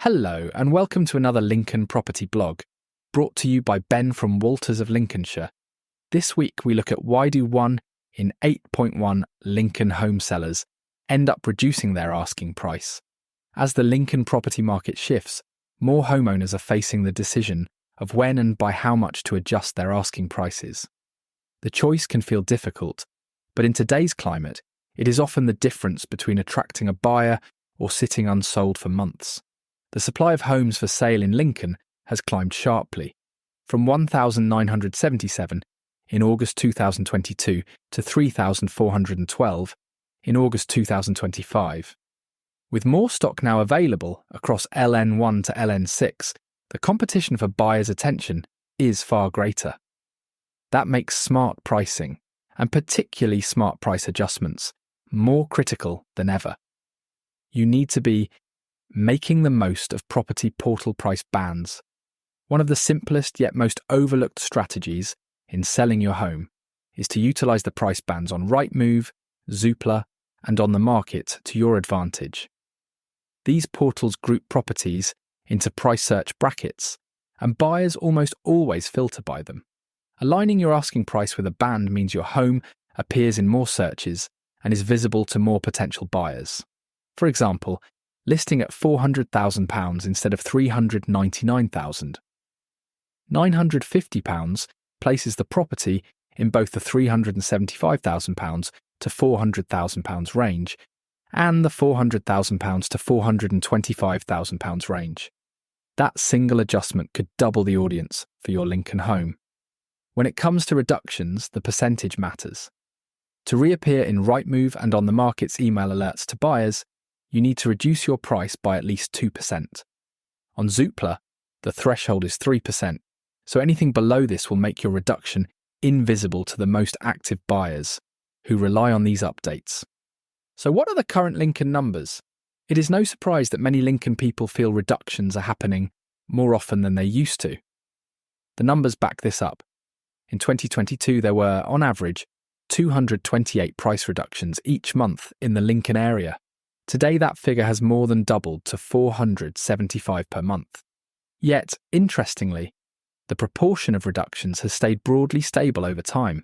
Hello and welcome to another Lincoln property blog, brought to you by Ben from Walters of Lincolnshire. This week we look at why do 1 in 8.1 Lincoln home sellers end up reducing their asking price. As the Lincoln property market shifts, more homeowners are facing the decision of when and by how much to adjust their asking prices. The choice can feel difficult, but in today's climate, it is often the difference between attracting a buyer or sitting unsold for months. The supply of homes for sale in Lincoln has climbed sharply, from 1,977 in August 2022 to 3,412 in August 2025. With more stock now available across LN1 to LN6, the competition for buyers' attention is far greater. That makes smart pricing, and particularly smart price adjustments, more critical than ever. You need to be making the most of property portal price bands. One of the simplest yet most overlooked strategies in selling your home is to utilise the price bands on Rightmove, Zoopla, and on the market to your advantage. These portals group properties into price search brackets, and buyers almost always filter by them. Aligning your asking price with a band means your home appears in more searches and is visible to more potential buyers. For example, listing at £400,000 instead of £399,000. £950 places the property in both the £375,000 to £400,000 range and the £400,000 to £425,000 range. That single adjustment could double the audience for your Lincoln home. When it comes to reductions, the percentage matters. To reappear in Rightmove and on the market's email alerts to buyers, you need to reduce your price by at least 2%. On Zoopla, the threshold is 3%, so anything below this will make your reduction invisible to the most active buyers, who rely on these updates. So what are the current Lincoln numbers? It is no surprise that many Lincoln people feel reductions are happening more often than they used to. The numbers back this up. In 2022, there were, on average, 228 price reductions each month in the Lincoln area. Today, that figure has more than doubled to 475 per month. Yet, interestingly, the proportion of reductions has stayed broadly stable over time.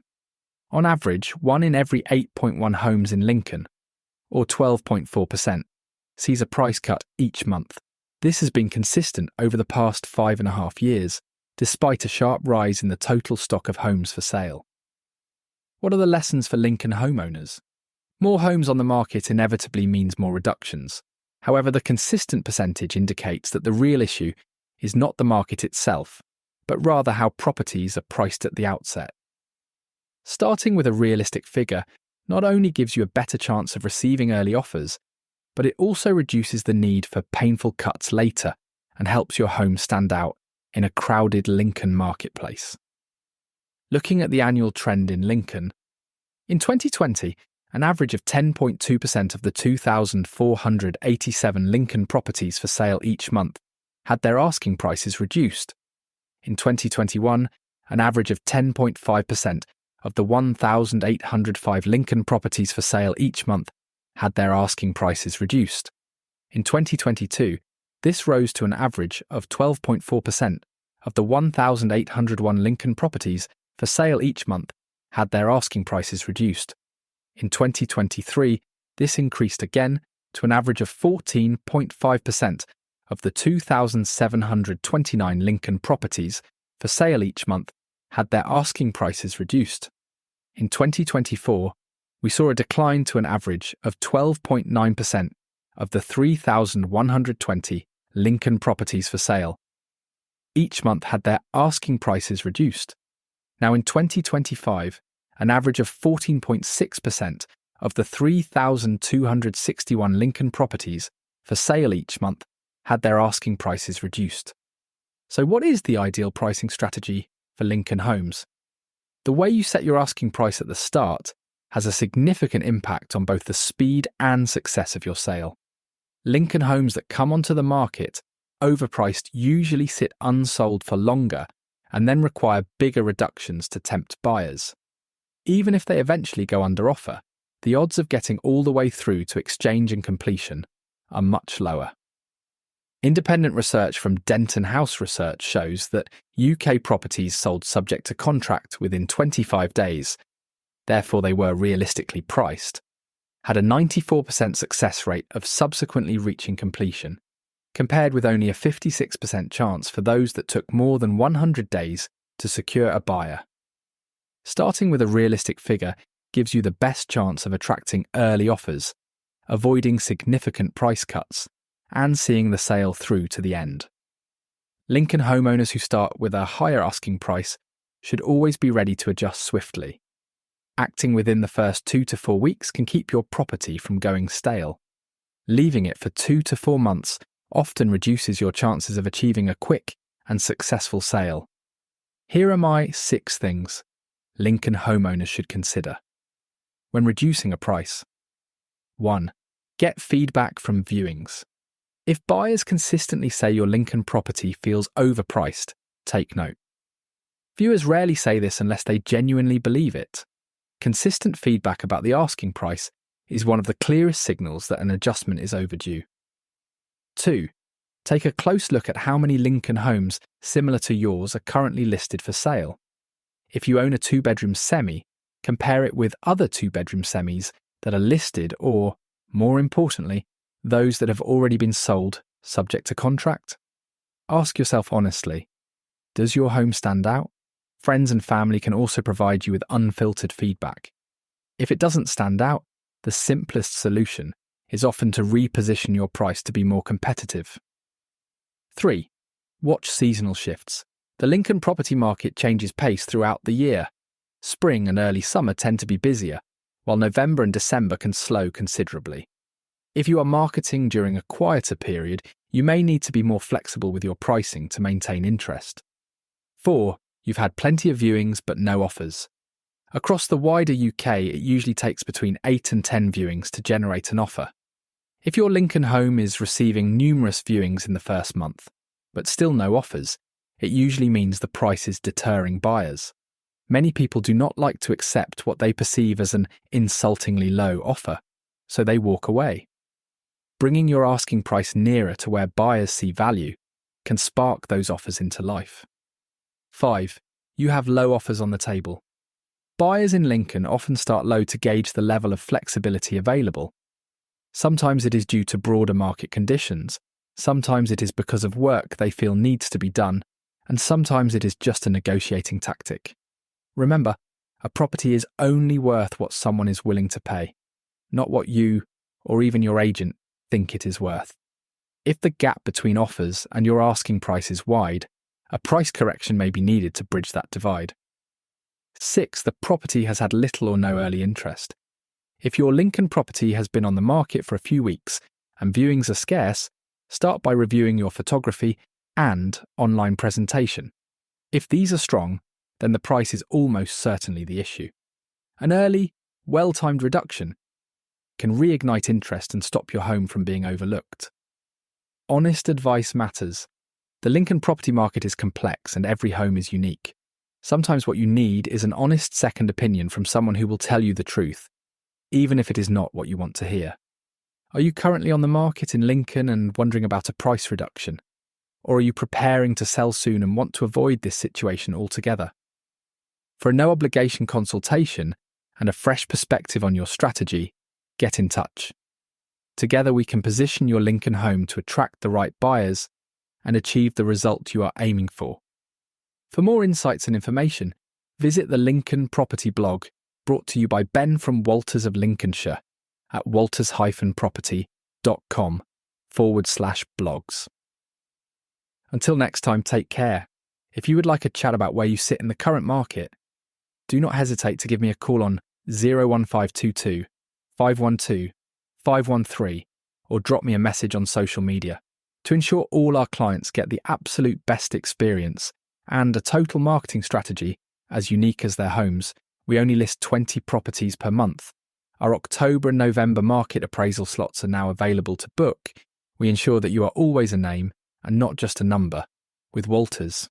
On average, 1 in every 8.1 homes in Lincoln, or 12.4%, sees a price cut each month. This has been consistent over the past 5.5 years, despite a sharp rise in the total stock of homes for sale. What are the lessons for Lincoln homeowners? More homes on the market inevitably means more reductions. However, the consistent percentage indicates that the real issue is not the market itself, but rather how properties are priced at the outset. Starting with a realistic figure not only gives you a better chance of receiving early offers, but it also reduces the need for painful cuts later and helps your home stand out in a crowded Lincoln marketplace. Looking at the annual trend in Lincoln, in 2020, an average of 10.2% of the 2,487 Lincoln properties for sale each month had their asking prices reduced. In 2021, an average of 10.5% of the 1,805 Lincoln properties for sale each month had their asking prices reduced. In 2022, this rose to an average of 12.4% of the 1,801 Lincoln properties for sale each month had their asking prices reduced. In 2023, this increased again to an average of 14.5% of the 2,729 Lincoln properties for sale each month had their asking prices reduced. In 2024, we saw a decline to an average of 12.9% of the 3,120 Lincoln properties for sale. Each month had their asking prices reduced. Now in 2025, an average of 14.6% of the 3,261 Lincoln properties for sale each month had their asking prices reduced. So what is the ideal pricing strategy for Lincoln homes? The way you set your asking price at the start has a significant impact on both the speed and success of your sale. Lincoln homes that come onto the market overpriced usually sit unsold for longer and then require bigger reductions to tempt buyers. Even if they eventually go under offer, the odds of getting all the way through to exchange and completion are much lower. Independent research from Denton House Research shows that UK properties sold subject to contract within 25 days, therefore they were realistically priced, had a 94% success rate of subsequently reaching completion, compared with only a 56% chance for those that took more than 100 days to secure a buyer. Starting with a realistic figure gives you the best chance of attracting early offers, avoiding significant price cuts, and seeing the sale through to the end. Lincoln homeowners who start with a higher asking price should always be ready to adjust swiftly. Acting within the first 2 to 4 weeks can keep your property from going stale. Leaving it for 2 to 4 months often reduces your chances of achieving a quick and successful sale. Here are my 6 things Lincoln homeowners should consider when reducing a price. 1. Get feedback from viewings. If buyers consistently say your Lincoln property feels overpriced, take note. Viewers rarely say this unless they genuinely believe it. Consistent feedback about the asking price is one of the clearest signals that an adjustment is overdue. 2. Take a close look at how many Lincoln homes similar to yours are currently listed for sale. If you own a 2-bedroom semi, compare it with other 2-bedroom semis that are listed or, more importantly, those that have already been sold subject to contract. Ask yourself honestly, does your home stand out? Friends and family can also provide you with unfiltered feedback. If it doesn't stand out, the simplest solution is often to reposition your price to be more competitive. 3. Watch seasonal shifts. The Lincoln property market changes pace throughout the year. Spring and early summer tend to be busier, while November and December can slow considerably. If you are marketing during a quieter period, you may need to be more flexible with your pricing to maintain interest. 4. You've had plenty of viewings but no offers. Across the wider UK, it usually takes between 8 and 10 viewings to generate an offer. If your Lincoln home is receiving numerous viewings in the first month, but still no offers, it usually means the price is deterring buyers. Many people do not like to accept what they perceive as an insultingly low offer, so they walk away. Bringing your asking price nearer to where buyers see value can spark those offers into life. 5. You have low offers on the table. Buyers in Lincoln often start low to gauge the level of flexibility available. Sometimes it is due to broader market conditions, sometimes it is because of work they feel needs to be done, and sometimes it is just a negotiating tactic. Remember, a property is only worth what someone is willing to pay, not what you, or even your agent, think it is worth. If the gap between offers and your asking price is wide, a price correction may be needed to bridge that divide. 6. The property has had little or no early interest. If your Lincoln property has been on the market for a few weeks and viewings are scarce, start by reviewing your photography and online presentation. If these are strong, then the price is almost certainly the issue. An early, well-timed reduction can reignite interest and stop your home from being overlooked. Honest advice matters. The Lincoln property market is complex and every home is unique. Sometimes what you need is an honest second opinion from someone who will tell you the truth, even if it is not what you want to hear. Are you currently on the market in Lincoln and wondering about a price reduction? Or are you preparing to sell soon and want to avoid this situation altogether? For a no-obligation consultation and a fresh perspective on your strategy, get in touch. Together we can position your Lincoln home to attract the right buyers and achieve the result you are aiming for. For more insights and information, visit the Lincoln Property blog brought to you by Ben from Walters of Lincolnshire at walters-property.com/blogs. Until next time, take care. If you would like a chat about where you sit in the current market, do not hesitate to give me a call on 01522 512 513 or drop me a message on social media. To ensure all our clients get the absolute best experience and a total marketing strategy as unique as their homes, we only list 20 properties per month. Our October and November market appraisal slots are now available to book. We ensure that you are always a name and not just a number with Walters.